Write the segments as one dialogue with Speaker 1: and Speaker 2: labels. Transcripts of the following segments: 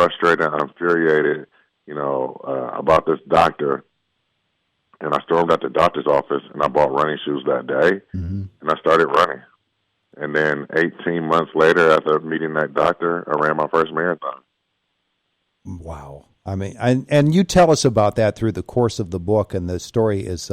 Speaker 1: frustrated and infuriated, about this doctor. And I stormed out the doctor's office, and I bought running shoes that day, and I started running. And then 18 months later, after meeting that doctor, I ran my first marathon.
Speaker 2: Wow. I mean, and you tell us about that through the course of the book, and the story is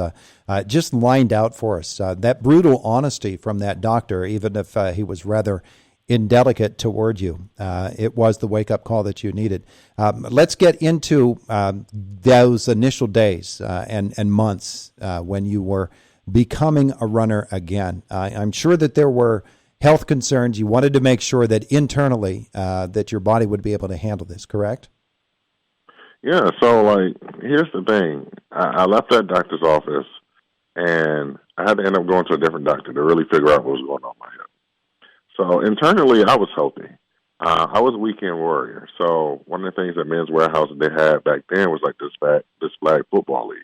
Speaker 2: just lined out for us. That brutal honesty from that doctor, even if he was rather indelicate toward you, it was the wake-up call that you needed. Let's get into those initial days and months when you were becoming a runner again. I'm sure that there were health concerns. You wanted to make sure that internally that your body would be able to handle this, correct?
Speaker 1: Yeah, so, here's the thing. I left that doctor's office, and I had to end up going to a different doctor to really figure out what was going on with my hip. So, internally, I was healthy. I was a weekend warrior. So, one of the things at Men's Warehouse that they had back then was, this flag football league.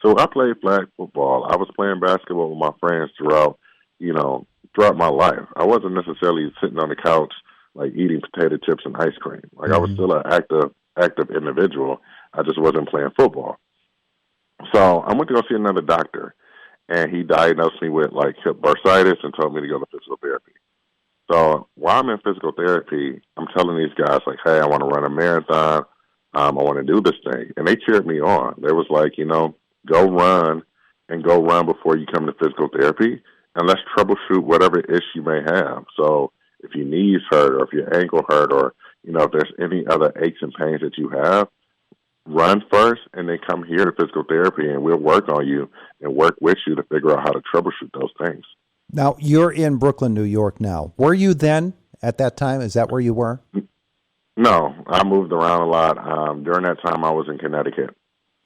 Speaker 1: So, I played flag football. I was playing basketball with my friends throughout my life. I wasn't necessarily sitting on the couch, eating potato chips and ice cream. I was still an active individual. I just wasn't playing football. So I went to go see another doctor, and he diagnosed me with hip bursitis and told me to go to physical therapy. So while I'm in physical therapy, I'm telling these guys hey, I want to run a marathon. I want to do this thing. And they cheered me on. They was go run before you come to physical therapy, and let's troubleshoot whatever issue you may have. So if your knees hurt, or if your ankle hurt, or if there's any other aches and pains that you have, run first and then come here to physical therapy, and we'll work on you and work with you to figure out how to troubleshoot those things.
Speaker 2: Now, you're in Brooklyn, New York now. Were you then at that time? Is that where you were?
Speaker 1: No, I moved around a lot. During that time, I was in Connecticut.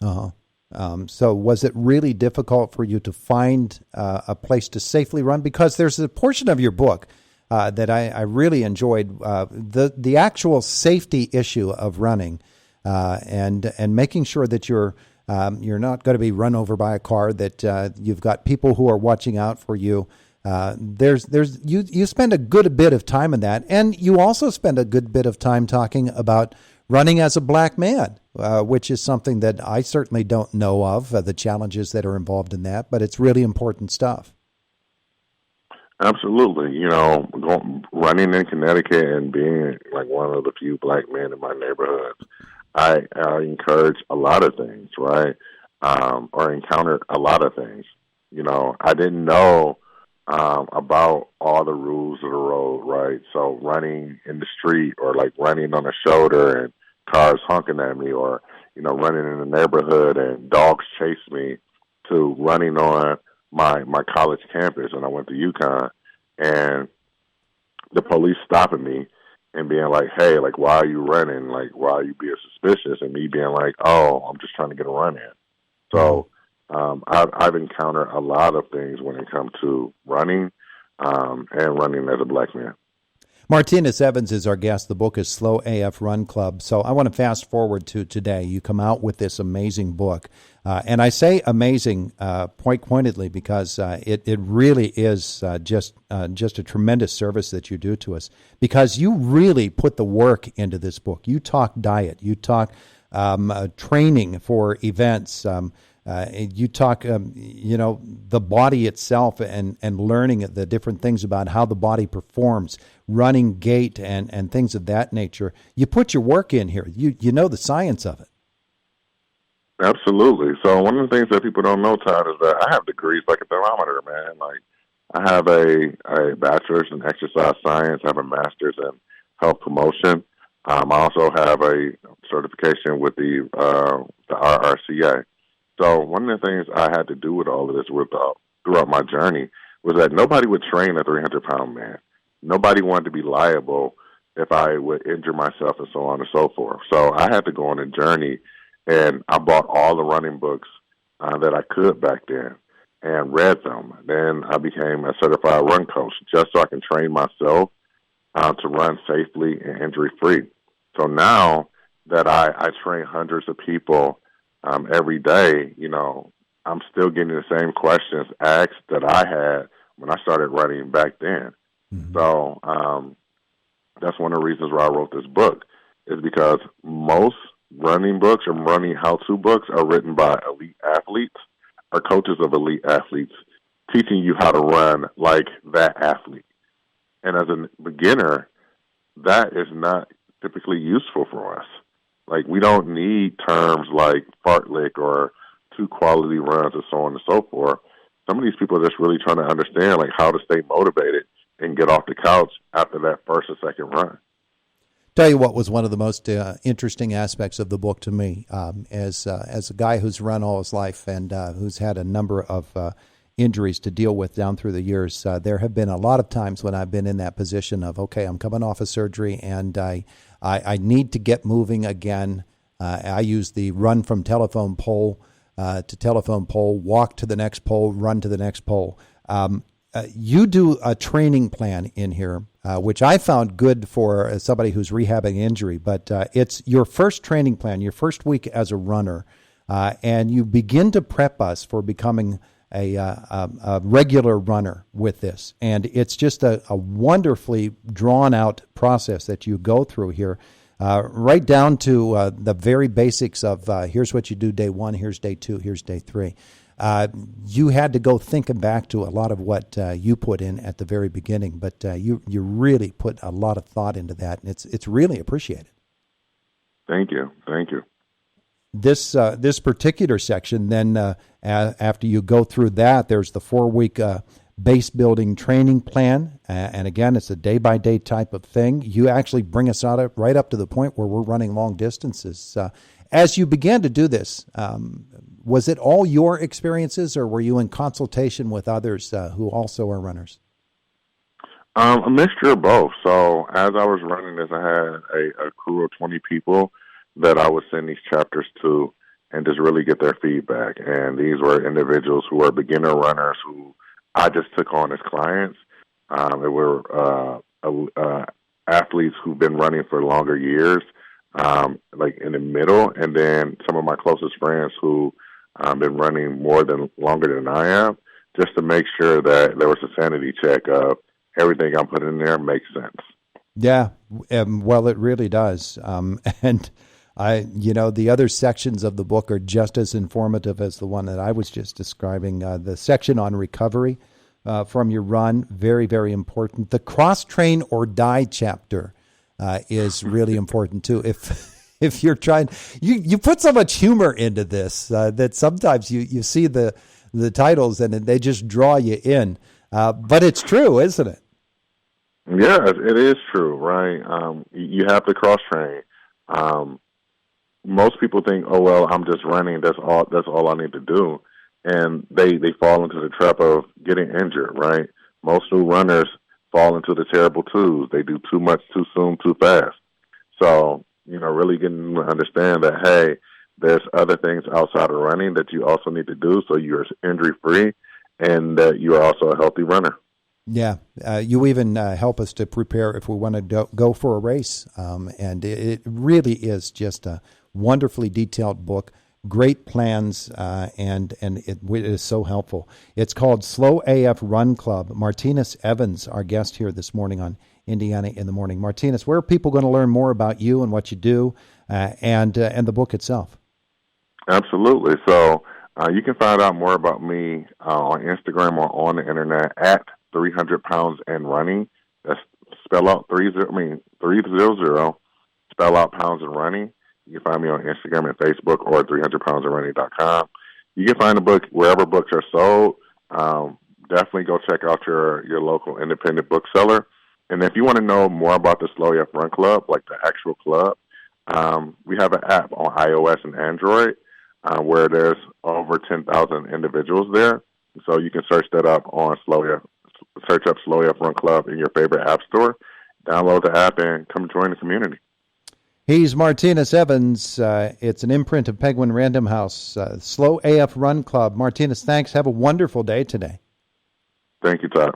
Speaker 2: So was it really difficult for you to find a place to safely run? Because there's a portion of your book that I really enjoyed, the actual safety issue of running, and making sure that you're not going to be run over by a car, that you've got people who are watching out for you. You spend a good bit of time in that, and you also spend a good bit of time talking about running as a black man, which is something that I certainly don't know of, the challenges that are involved in that, but it's really important stuff.
Speaker 1: Absolutely. Running in Connecticut and being one of the few black men in my neighborhood, I encourage a lot of things, right? Or encountered a lot of things. I didn't know about all the rules of the road, right? So running in the street, or running on a shoulder and cars honking at me, or, running in the neighborhood and dogs chase me, to running on my college campus when I went to UConn, and the police stopping me and being hey, why are you running? Why are you being suspicious? And me being oh, I'm just trying to get a run in. So I've encountered a lot of things when it comes to running, and running as a black man.
Speaker 2: Martinus Evans is our guest. The book is Slow AF Run Club. So I want to fast forward to today. You come out with this amazing book. And I say amazing pointedly because it really is just a tremendous service that you do to us, because you really put the work into this book. You talk diet. You talk training for events. You talk, the body itself, and learning the different things about how the body performs, running gait, and things of that nature. You put your work in here. You know the science of it.
Speaker 1: Absolutely. So one of the things that people don't know, Todd, is that I have degrees like a thermometer, man. I have a bachelor's in exercise science. I have a master's in health promotion. I also have a certification with the RRCA. So one of the things I had to do with all of this throughout my journey was that nobody would train a 300-pound man. Nobody wanted to be liable if I would injure myself, and so on and so forth. So I had to go on a journey, and I bought all the running books that I could back then and read them. Then I became a certified run coach just so I can train myself to run safely and injury-free. So now that I train hundreds of people every day, I'm still getting the same questions asked that I had when I started running back then. Mm-hmm. So that's one of the reasons why I wrote this book. is because most running books or running how-to books are written by elite athletes or coaches of elite athletes teaching you how to run like that athlete. And as a beginner, that is not typically useful for us. Like, we don't need terms like fartlek or 2 quality runs and so on and so forth. Some of these people are just really trying to understand, like, how to stay motivated and get off the couch after that first or second run.
Speaker 2: Tell you what was one of the most interesting aspects of the book to me, as a guy who's run all his life and who's had a number of injuries to deal with down through the years. There have been a lot of times when I've been in that position of, okay, I'm coming off of surgery and I need to get moving again. I use the run from telephone pole to telephone pole, walk to the next pole, run to the next pole. You do a training plan in here, which I found good for somebody who's rehabbing injury, but it's your first training plan, your first week as a runner, and you begin to prep us for becoming a regular runner with this. And it's just a wonderfully drawn-out process that you go through here, right down to the very basics of here's what you do day 1, here's day 2, here's day 3. You had to go thinking back to a lot of what you put in at the very beginning, but you really put a lot of thought into that, and it's really appreciated.
Speaker 1: Thank you.
Speaker 2: This particular section, then after you go through that, there's the 4-week base building training plan, and again, it's a day-by-day type of thing. You actually bring us out right up to the point where we're running long distances. As you began to do this, was it all your experiences, or were you in consultation with others who also are runners?
Speaker 1: A mixture of both. So as I was running this, I had a crew of 20 people that I would send these chapters to and just really get their feedback. And these were individuals who were beginner runners who I just took on as clients. It were athletes who've been running for longer years, like in the middle, and then some of my closest friends who been running longer than I am, just to make sure that there was a sanity check of everything I'm putting in there makes sense. Yeah,
Speaker 2: well, it really does. And the other sections of the book are just as informative as the one that I was just describing. The section on recovery from your run, very, very important. The cross-train or die chapter is really important too. If you're trying, you put so much humor into this that sometimes you see the titles and they just draw you in. But it's true, isn't it?
Speaker 1: Yeah, it is true, right? You have to cross-train. Most people think, oh, well, I'm just running. That's all I need to do. And they fall into the trap of getting injured, right? Most new runners fall into the terrible twos. They do too much, too soon, too fast. So, really getting to understand that, hey, there's other things outside of running that you also need to do so you're injury-free and that you are also a healthy runner.
Speaker 2: Yeah, you even help us to prepare if we want to go for a race. And it really is just a wonderfully detailed book, great plans, and it is so helpful. It's called Slow AF Run Club. Martinus Evans, our guest here this morning on Indiana in the Morning. Martinus, where are people going to learn more about you and what you do and the book itself?
Speaker 1: Absolutely. So you can find out more about me on Instagram or on the internet at 300 pounds and running. That's spell out 300, spell out pounds and running. You can find me on Instagram and Facebook or 300poundsandrunning.com. You can find the book wherever books are sold. Definitely go check out your local independent bookseller. And if you want to know more about the Slow AF Run Club, like the actual club, we have an app on iOS and Android where there's over 10,000 individuals there. So you can search that up on search up Slow AF Run Club in your favorite app store, download the app, and come join the community.
Speaker 2: He's Martinus Evans. It's an imprint of Penguin Random House, Slow AF Run Club. Martinus, thanks. Have a wonderful day today.
Speaker 1: Thank you, Todd.